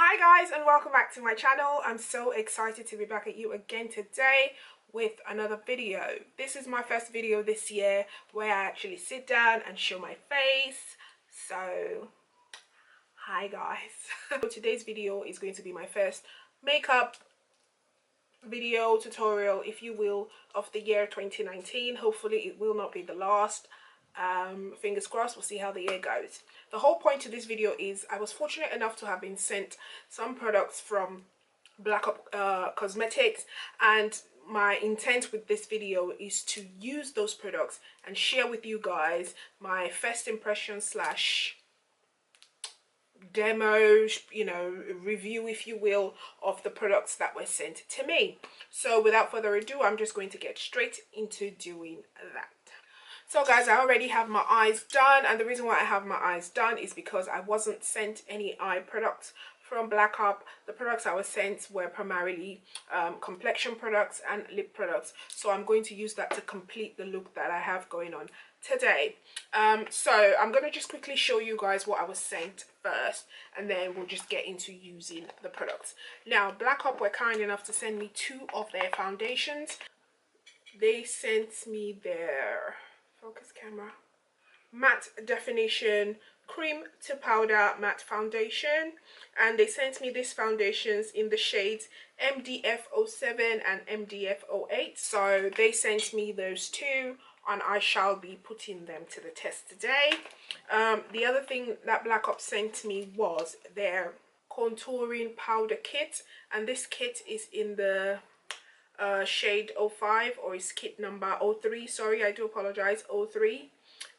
Hi guys, and welcome back to my channel. I'm so excited to be back at you again today with another video. This is my first video this year where I actually sit down and show my face. So hi guys. So today's video is going to be my first makeup video tutorial, if you will, of the year 2019. Hopefully it will not be the last. Fingers crossed, we'll see how the year goes. The whole point to this video is I was fortunate enough to have been sent some products from Blackup Cosmetics, and my intent with this video is to use those products and share with you guys my first impression slash demo, review, if you will, of the products that were sent to me. So without further ado, I'm just going to get straight into doing that. So guys, I already have my eyes done, and the reason why I have my eyes done is because I wasn't sent any eye products from Blackup. The products I was sent were primarily complexion products and lip products, so I'm going to use that to complete the look that I have going on today. So I'm going to just quickly show you guys what I was sent first, and then we'll just get into using the products. Now, Blackup were kind enough to send me two of their foundations. They sent me their focus camera matte definition cream to powder matte foundation, and they sent me these foundations in the shades MDF07 and MDF08. So they sent me those two, and I shall be putting them to the test today. The other thing that Blackup sent me was their contouring powder kit, and this kit is in the shade 05, or is kit number 03, sorry, I do apologize, 03.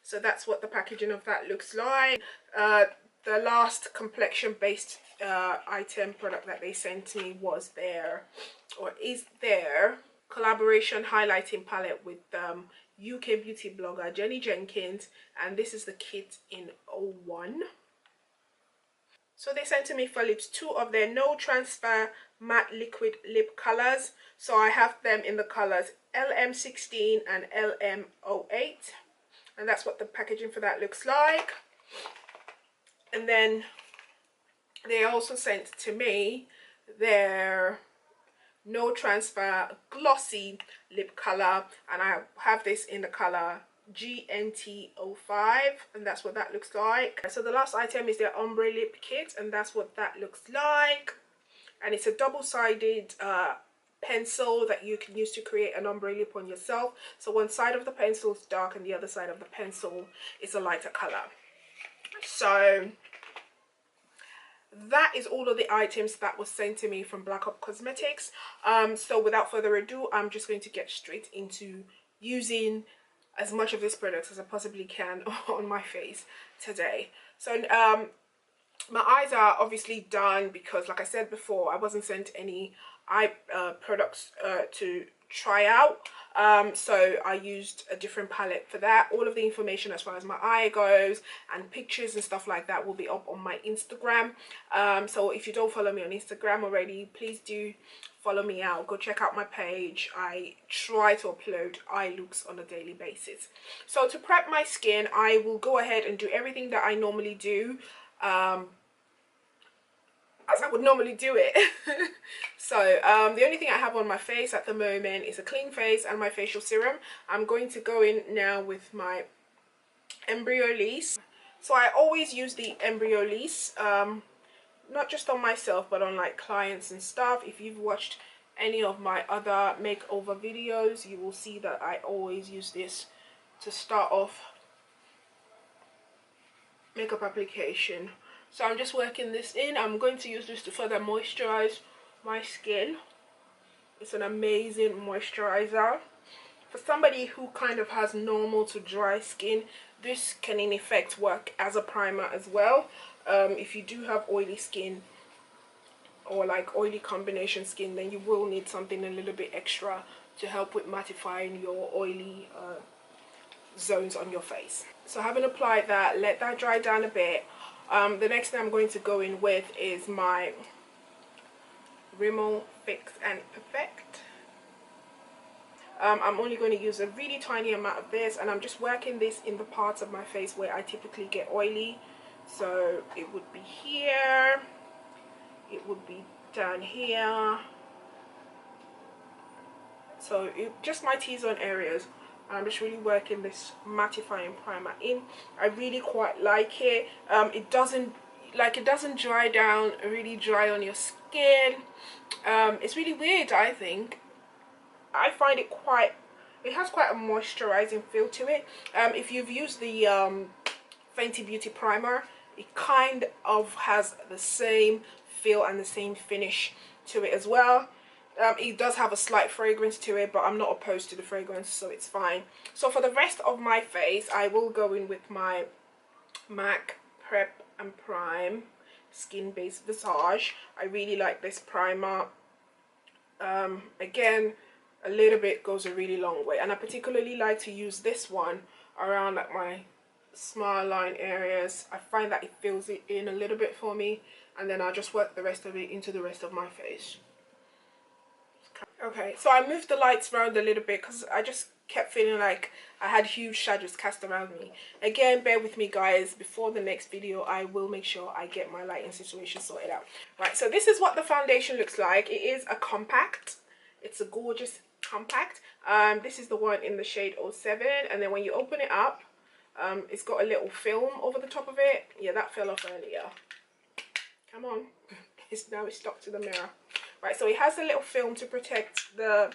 So that's what the packaging of that looks like. The last complexion based item product that they sent me was their, or is their, collaboration highlighting palette with UK beauty blogger Jennie Jenkins, and this is the kit in 01. So they sent to me for lips two of their no transfer matte liquid lip colors. So I have them in the colors LM16 and LM08, and that's what the packaging for that looks like. And then they also sent to me their no transfer glossy lip color, and I have this in the color GNT05, and that's what that looks like. So the last item is their ombre lip kit, and that's what that looks like. And it's a double-sided pencil that you can use to create an ombre lip on yourself. So one side of the pencil is dark and the other side of the pencil is a lighter color. So that is all of the items that was sent to me from Blackup Cosmetics. So without further ado, I'm just going to get straight into using as much of this product as I possibly can on my face today. So my eyes are obviously done because, like I said before, I wasn't sent any eye products to try out. So I used a different palette for that. All of the information as far as my eye goes and pictures and stuff like that will be up on my Instagram. So if you don't follow me on Instagram already, please do follow me out. Go check out my page. I try to upload eye looks on a daily basis. So to prep my skin, I will go ahead and do everything that I normally do, as I would normally do it. So the only thing I have on my face at the moment is a clean face and my facial serum. I'm going to go in now with my Embryolisse. So I always use the Embryolisse, not just on myself but on like clients and stuff. If you've watched any of my other makeover videos, you will see that I always use this to start off makeup application. So I'm just working this in. I'm going to use this to further moisturize my skin. It's an amazing moisturizer. For somebody who kind of has normal to dry skin, this can in effect work as a primer as well. If you do have oily skin or like oily combination skin, then you will need something a little bit extra to help with mattifying your oily zones on your face. So having applied that, let that dry down a bit. The next thing I'm going to go in with is my Rimmel Fix and Perfect. I'm only going to use a really tiny amount of this, and I'm just working this in the parts of my face where I typically get oily. So it would be here, it it would be down here. So just my T-zone areas. I'm just really working this mattifying primer in. I really quite like it. It doesn't dry down really dry on your skin. It's really weird. I think I find it has quite a moisturizing feel to it. If you've used the Fenty Beauty primer, it kind of has the same feel and the same finish to it as well. It does have a slight fragrance to it, but I'm not opposed to the fragrance, so it's fine. So for the rest of my face, I will go in with my MAC Prep and Prime Skin Based Visage. I really like this primer. Again, a little bit goes a really long way, and I particularly like to use this one around like my smile line areas. I find that it fills it in a little bit for me, and then I'll just work the rest of it into the rest of my face. Okay, so I moved the lights around a little bit because I just kept feeling like I had huge shadows cast around me. Again, bear with me guys, before the next video I will make sure I get my lighting situation sorted out. Right, so this is what the foundation looks like. It is a compact. It's a gorgeous compact. This is the one in the shade 07, and then when you open it up, it's got a little film over the top of it. Yeah, that fell off earlier. Come on. Now it's stuck to the mirror. Right, so it has a little film to protect the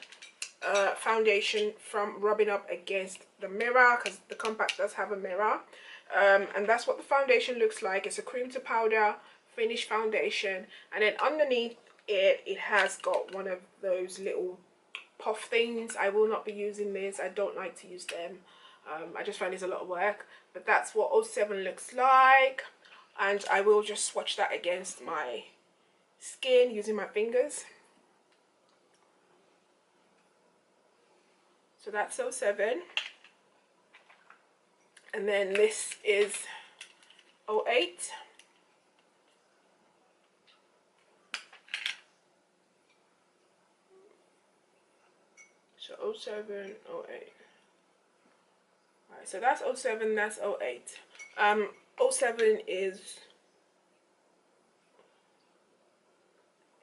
foundation from rubbing up against the mirror, because the compact does have a mirror. And that's what the foundation looks like. It's a cream to powder finish foundation, and then underneath it has got one of those little puff things. I will not be using this. I don't like to use them. I just find it's a lot of work, but that's what 07 looks like. And I will just swatch that against my skin using my fingers. So that's 07, and then this is 08. So 07, 08. Alright, so that's 07, that's 08. 07 is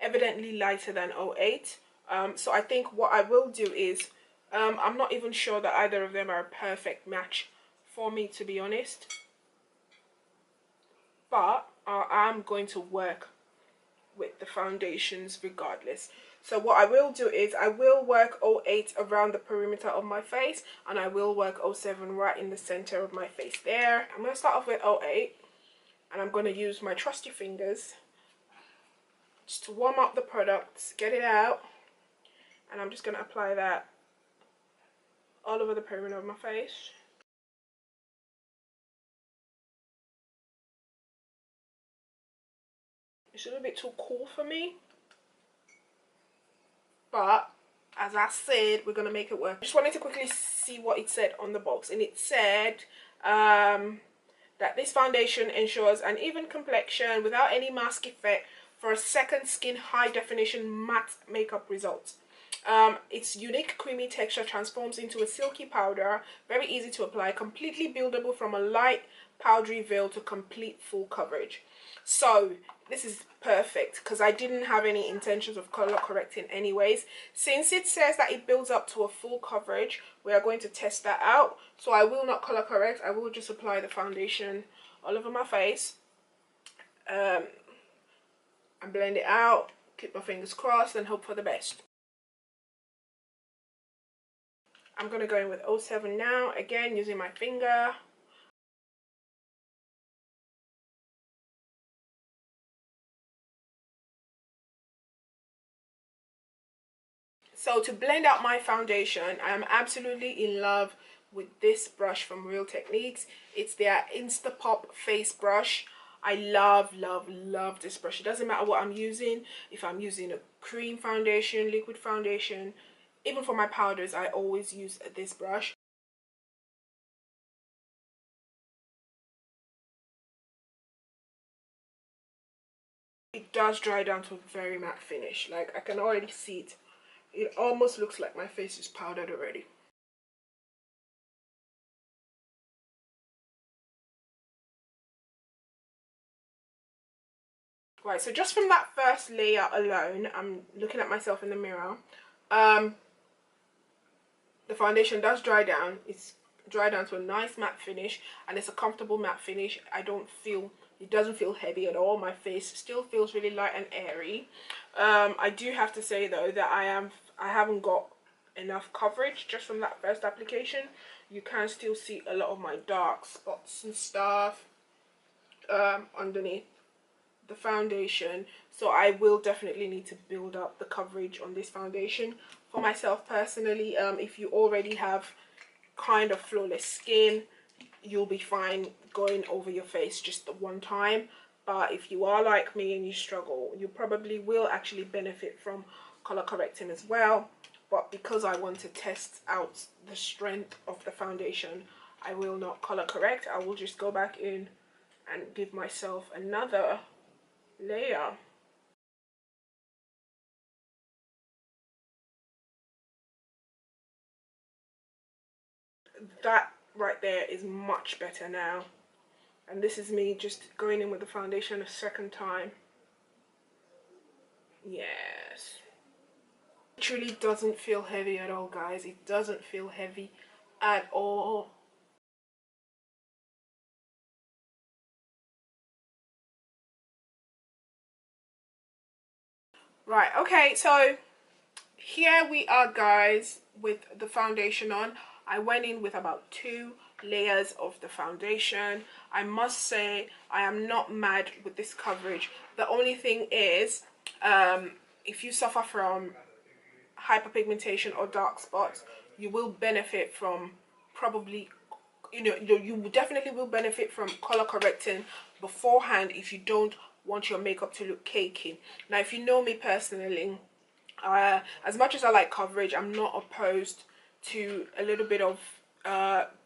evidently lighter than 08. So I think what I will do is, I'm not even sure that either of them are a perfect match for me, to be honest. But I'm going to work with the foundations regardless. So what I will do is I will work 08 around the perimeter of my face, and I will work 07 right in the center of my face there. I'm going to start off with 08, and I'm going to use my trusty fingers just to warm up the product, get it out, and I'm just going to apply that all over the perimeter of my face. It's a little bit too cool for me, but as I said, we're going to make it work. I just wanted to quickly see what it said on the box, and it said that this foundation ensures an even complexion without any mask effect for a second skin high definition matte makeup result. Its unique creamy texture transforms into a silky powder, very easy to apply, completely buildable from a light powdery veil to complete full coverage. So this is perfect because I didn't have any intentions of color correcting anyways. Since it says that it builds up to a full coverage, we are going to test that out. So I will not color correct. I will just apply the foundation all over my face and blend it out, keep my fingers crossed and hope for the best. I'm going to go in with 07 now, again using my finger. So to blend out my foundation, I am absolutely in love with this brush from Real Techniques. It's their Instapop face brush. I love this brush. It doesn't matter what I'm using. If I'm using a cream foundation, liquid foundation, even for my powders, I always use this brush. It does dry down to a very matte finish. Like, I can already see it. It almost looks like my face is powdered already. Right, so just from that first layer alone, I'm looking at myself in the mirror. The foundation does dry down. It's dry down to a nice matte finish, and it's a comfortable matte finish. It doesn't feel heavy at all. My face still feels really light and airy. I do have to say though that I haven't got enough coverage just from that first application. You can still see a lot of my dark spots and stuff underneath the foundation, so I will definitely need to build up the coverage on this foundation for myself personally. If you already have kind of flawless skin, you'll be fine going over your face just the one time, but if you are like me and you struggle, you probably will actually benefit from color correcting as well. But because I want to test out the strength of the foundation, I will not color correct. I will just go back in and give myself another layer. That right there is much better now, and this is me just going in with the foundation a second time. Yes, it truly doesn't feel heavy at all, guys. It doesn't feel heavy at all. Right, okay, so here we are, guys, with the foundation on. I went in with about 2 layers of the foundation. I must say I am not mad with this coverage. The only thing is, if you suffer from hyperpigmentation or dark spots, you will benefit from probably, you definitely will benefit from color correcting beforehand if you don't want your makeup to look cakey. Now, if you know me personally, as much as I like coverage, I'm not opposed to a little bit of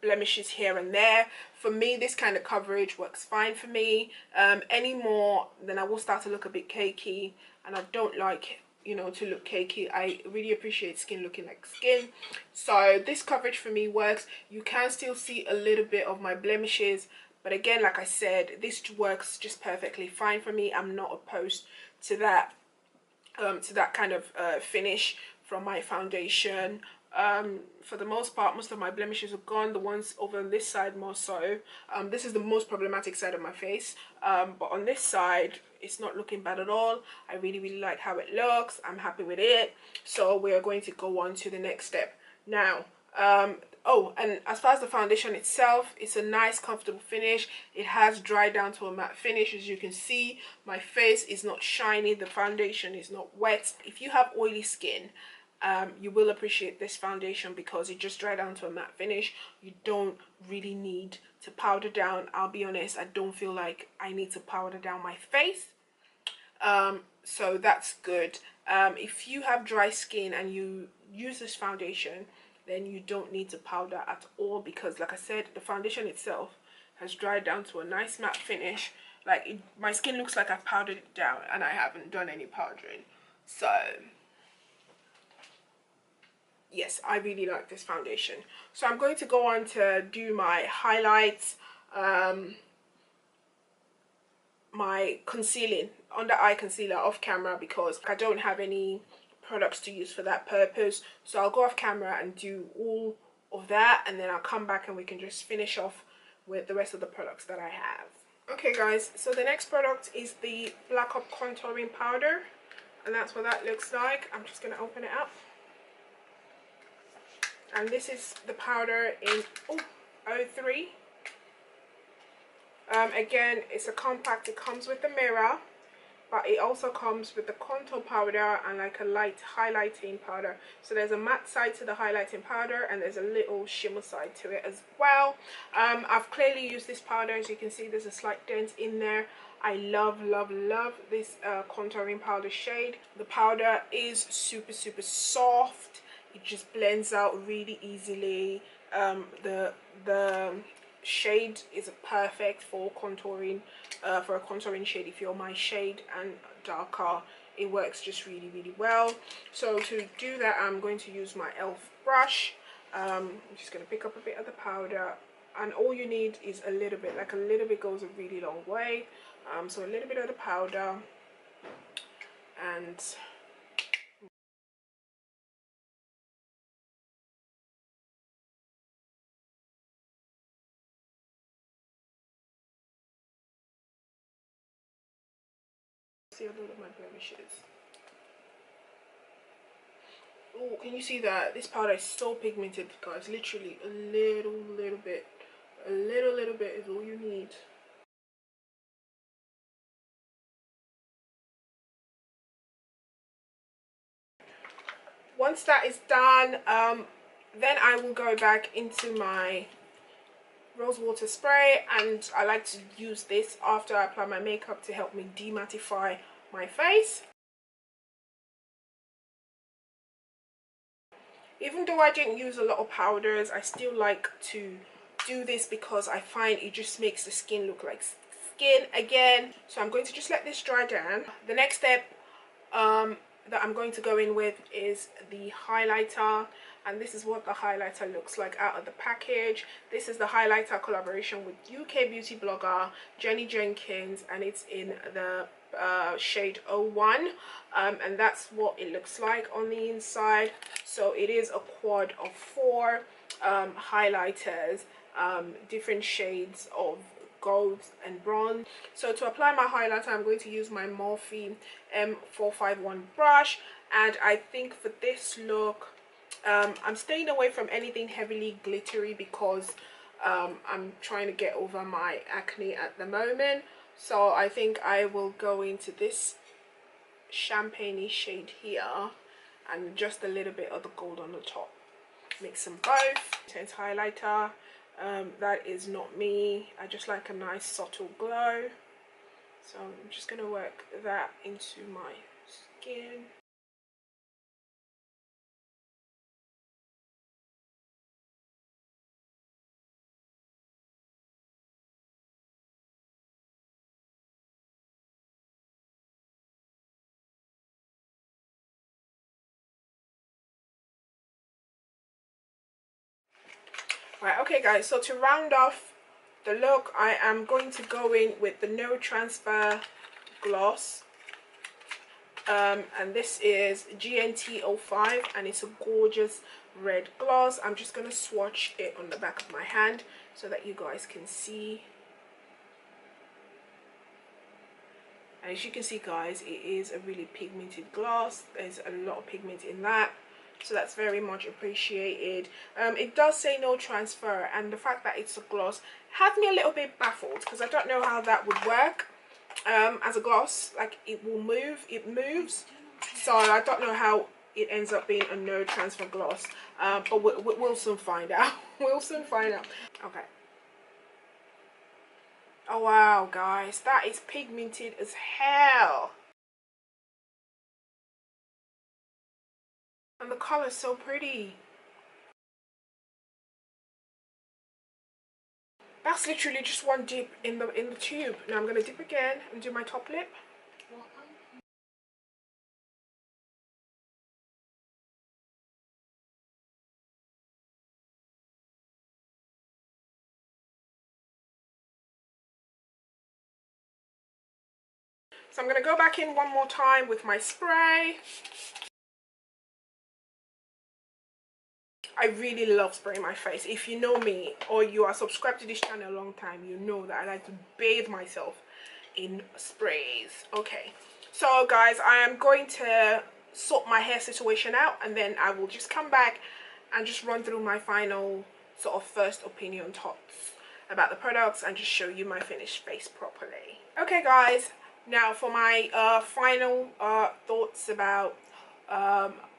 blemishes here and there. For me, this kind of coverage works fine for me. Any more, then I will start to look a bit cakey, and I don't like, to look cakey. I really appreciate skin looking like skin. So this coverage for me works. You can still see a little bit of my blemishes, but again, like I said, this works just perfectly fine for me. I'm not opposed to that kind of finish from my foundation. For the most part, most of my blemishes are gone. The ones over on this side more so. This is the most problematic side of my face, but on this side it's not looking bad at all. I really like how it looks. I'm happy with it, so we are going to go on to the next step now. Oh, and as far as the foundation itself, it's a nice comfortable finish. It has dried down to a matte finish. As you can see, my face is not shiny, the foundation is not wet. If you have oily skin, you will appreciate this foundation because it just dried down to a matte finish. You don't really need to powder down. I'll be honest, I don't feel like I need to powder down my face, so that's good. If you have dry skin and you use this foundation, then you don't need to powder at all, because like I said, the foundation itself has dried down to a nice matte finish. Like my skin looks like I've powdered it down and I haven't done any powdering. So yes, I really like this foundation. So I'm going to go on to do my highlights, my concealing, under eye concealer off camera, because I don't have any products to use for that purpose. So I'll go off camera and do all of that, and then I'll come back and we can just finish off with the rest of the products that I have. Okay guys, so the next product is the Blackup contouring powder, and that's what that looks like. I'm just going to open it up, and this is the powder in 03. Again, it's a compact. It comes with the mirror, but it also comes with the contour powder and like a light highlighting powder. So there's a matte side to the highlighting powder and there's a little shimmer side to it as well. I've clearly used this powder. As you can see, there's a slight dent in there. I love this contouring powder shade. The powder is super soft. It just blends out really easily. The shade is perfect for contouring, for a contouring shade. If you're my shade and darker, it works just really well. So to do that, I'm going to use my elf brush. I'm just going to pick up a bit of the powder, and all you need is a little bit. Like a little bit goes a really long way. So a little bit of the powder, and see a lot of my blemishes. Oh, can you see that? This powder is so pigmented, guys. Literally a little bit. A little bit is all you need. Once that is done, then I will go back into my rose water spray, and I like to use this after I apply my makeup to help me demattify my face. Even though I didn't use a lot of powders, I still like to do this because I find it just makes the skin look like skin again. So I'm going to just let this dry down. The next step that I'm going to go in with is the highlighter, and this is what the highlighter looks like out of the package. This is the highlighter collaboration with UK beauty blogger Jennie Jenkins, and it's in the shade 01, and that's what it looks like on the inside. So it is a quad of 4 highlighters, different shades of gold and bronze. So to apply my highlighter, I'm going to use my Morphe M451 brush, and I think for this look I'm staying away from anything heavily glittery because I'm trying to get over my acne at the moment. So I think I will go into this champagne-y shade here and just a little bit of the gold on the top. Mix them both. Intense highlighter. That is not me. I just like a nice subtle glow. So I'm just going to work that into my skin. Right, okay guys, so to round off the look, I am going to go in with the No Transfer gloss, and this is GNT05, and it's a gorgeous red gloss. I'm just going to swatch it on the back of my hand so that you guys can see. And as you can see guys, it is a really pigmented gloss. There's a lot of pigment in that, so that's very much appreciated. It does say no transfer, and the fact that it's a gloss has me a little bit baffled because I don't know how that would work as a gloss. Like, it will move, it moves, so I don't know how it ends up being a no transfer gloss, but we'll soon find out. We'll soon find out. Okay. Oh wow guys, that is pigmented as hell. And the color is so pretty. That's literally just one dip in the tube. Now I'm gonna dip again and do my top lip. So I'm gonna go back in one more time with my spray. I really love spraying my face. If you know me or you are subscribed to this channel a long time, you know that I like to bathe myself in sprays. Okay, so guys, I am going to sort my hair situation out, and then I will just come back and just run through my final sort of first opinion thoughts about the products and just show you my finished face properly. Okay guys, now for my final thoughts about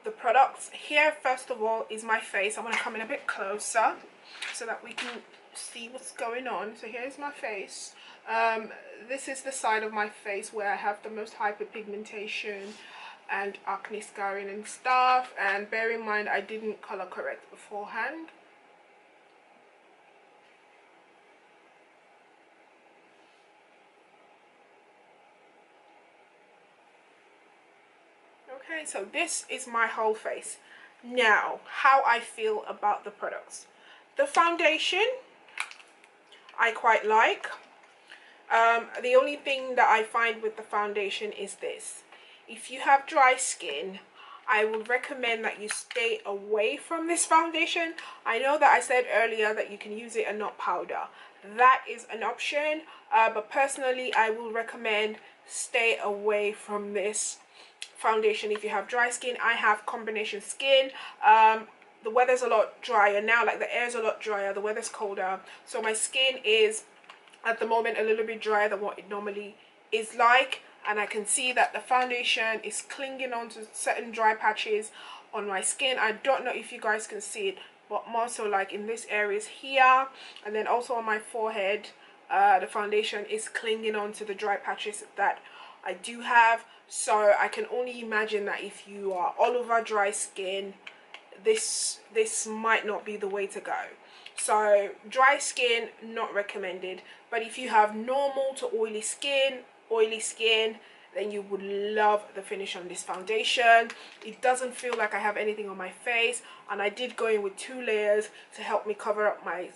the products. Here first of all is my face. I want to come in a bit closer so that we can see what's going on. So here's my face. This is the side of my face where I have the most hyperpigmentation and acne scarring and stuff, and bear in mind I didn't color correct beforehand. Okay, so this is my whole face. Now, how I feel about the products. The foundation, I quite like. The only thing that I find with the foundation is this. if you have dry skin, I would recommend that you stay away from this foundation. I know that I said earlier that you can use it and not powder. That is an option, but personally I will recommend stay away from this foundation if you have dry skin. I have combination skin. The weather's a lot drier now, like the air's a lot drier, the weather's colder, so my skin is at the moment a little bit drier than what it normally is like, and I can see that the foundation is clinging on to certain dry patches on my skin. I don't know if you guys can see it, but more so like in this areas here, and then also on my forehead, the foundation is clinging on to the dry patches that I do have. So I can only imagine that if you are all over dry skin, this might not be the way to go. So dry skin, not recommended. But if you have normal to oily skin, then you would love the finish on this foundation. It doesn't feel like I have anything on my face, and I did go in with 2 layers to help me cover up my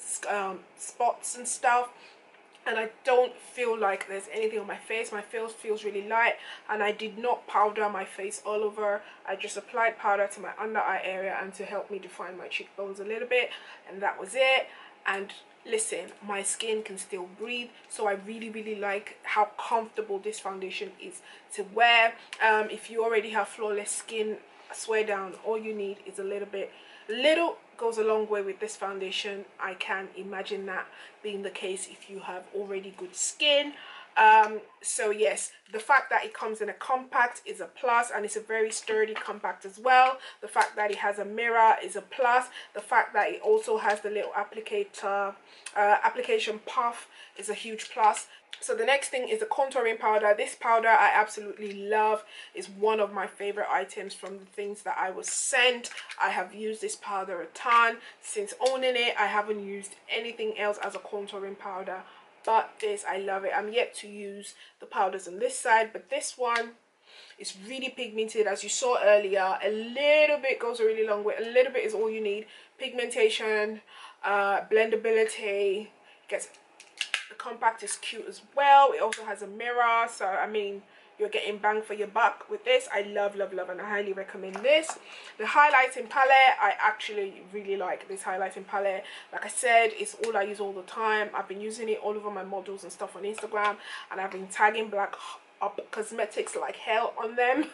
spots and stuff, and I don't feel like there's anything on my face. My face feels really light, and I did not powder my face all over. I just applied powder to my under eye area and to help me define my cheekbones a little bit, and that was it. And listen, my skin can still breathe, so I really like how comfortable this foundation is to wear. If you already have flawless skin, I swear down, all you need is a little goes a long way with this foundation. I can imagine that being the case if you have already good skin. So yes, the fact that it comes in a compact is a plus, and it's a very sturdy compact as well. The fact that it has a mirror is a plus. The fact that it also has the little application puff is a huge plus. So the next thing is the contouring powder. This powder I absolutely love. It's one of my favorite items from the things that I was sent. I have used this powder a ton. Since owning it, I haven't used anything else as a contouring powder but this. I love it. I'm yet to use the powders on this side, but this one is really pigmented. As you saw earlier, a little bit goes a really long way. A little bit is all you need. Pigmentation, blendability, gets the compact is cute as well. It also has a mirror, so I mean, you're getting bang for your buck with this. I love and I highly recommend this. The highlighting palette, I actually really like this highlighting palette. Like I said, it's all I use all the time. I've been using it all over my models and stuff on Instagram, and I've been tagging Blackup Cosmetics like hell on them.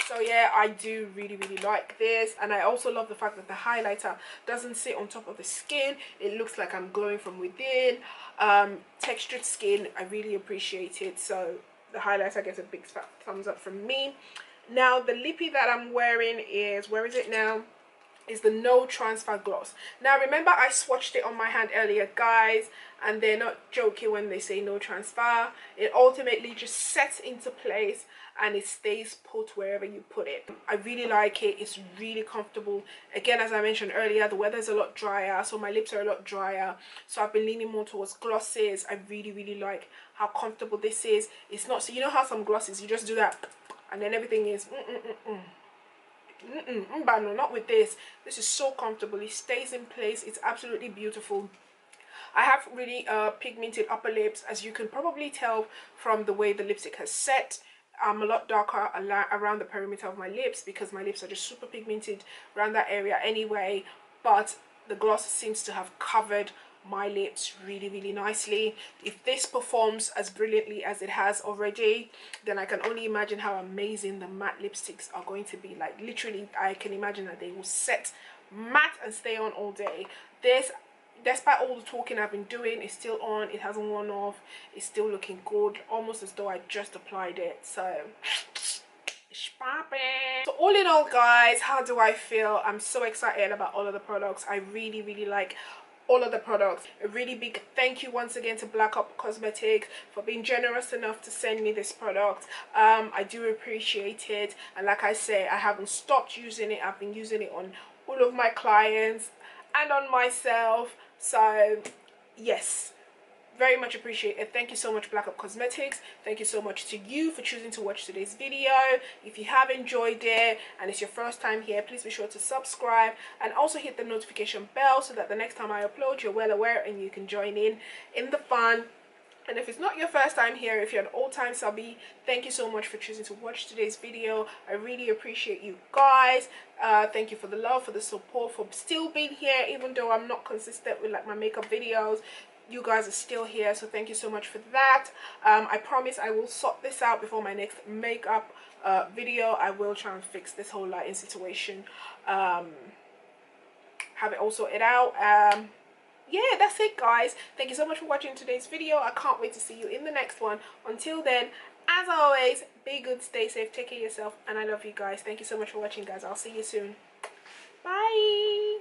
So yeah, I do really like this, and I also love the fact that the highlighter doesn't sit on top of the skin. It looks like I'm glowing from within. Textured skin, I really appreciate it, so the highlighter gets a big fat thumbs up from me. Now the lippy that I'm wearing is, where is it now, is the No Transfer Gloss. Now remember, I swatched it on my hand earlier, guys, and they're not joking when they say no transfer. It ultimately just sets into place and it stays put wherever you put it. I really like it. It's really comfortable. Again, as I mentioned earlier, the weather's a lot drier, so my lips are a lot drier, so I've been leaning more towards glosses. I really like how comfortable this is. It's not, so you know how some glosses you just do that and then everything is but no, not with this. This is so comfortable. It stays in place. It's absolutely beautiful. I have really pigmented upper lips, as you can probably tell from the way the lipstick has set. I'm a lot darker around the perimeter of my lips because my lips are just super pigmented around that area anyway, but the gloss seems to have covered my lips really nicely. If this performs as brilliantly as it has already, then I can only imagine how amazing the matte lipsticks are going to be. Like literally, I can imagine that they will set matte and stay on all day. This, despite all the talking I've been doing, is still on. It hasn't worn off. It's still looking good, almost as though I just applied it. So so all in all, guys, how do I feel? I'm so excited about all of the products. I really like all of the products. A really big thank you once again to Blackup Cosmetics for being generous enough to send me this product. I do appreciate it, and like I say, I haven't stopped using it. I've been using it on all of my clients and on myself, so yes, very much appreciate it. Thank you so much, Blackup Cosmetics. Thank you so much to you for choosing to watch today's video. If you have enjoyed it and it's your first time here, please be sure to subscribe and also hit the notification bell so that the next time I upload, you're well aware and you can join in the fun. And if it's not your first time here, if you're an old-time subby, thank you so much for choosing to watch today's video. I really appreciate you guys. Thank you for the love, for the support, for still being here, even though I'm not consistent with like my makeup videos. You guys are still here, so thank you so much for that. I promise I will sort this out before my next makeup video. I will try and fix this whole lighting situation. Have it all sorted out. Yeah, that's it guys. Thank you so much for watching today's video. I can't wait to see you in the next one. Until then, as always, be good, stay safe, take care of yourself, and I love you guys. Thank you so much for watching guys. I'll see you soon. Bye.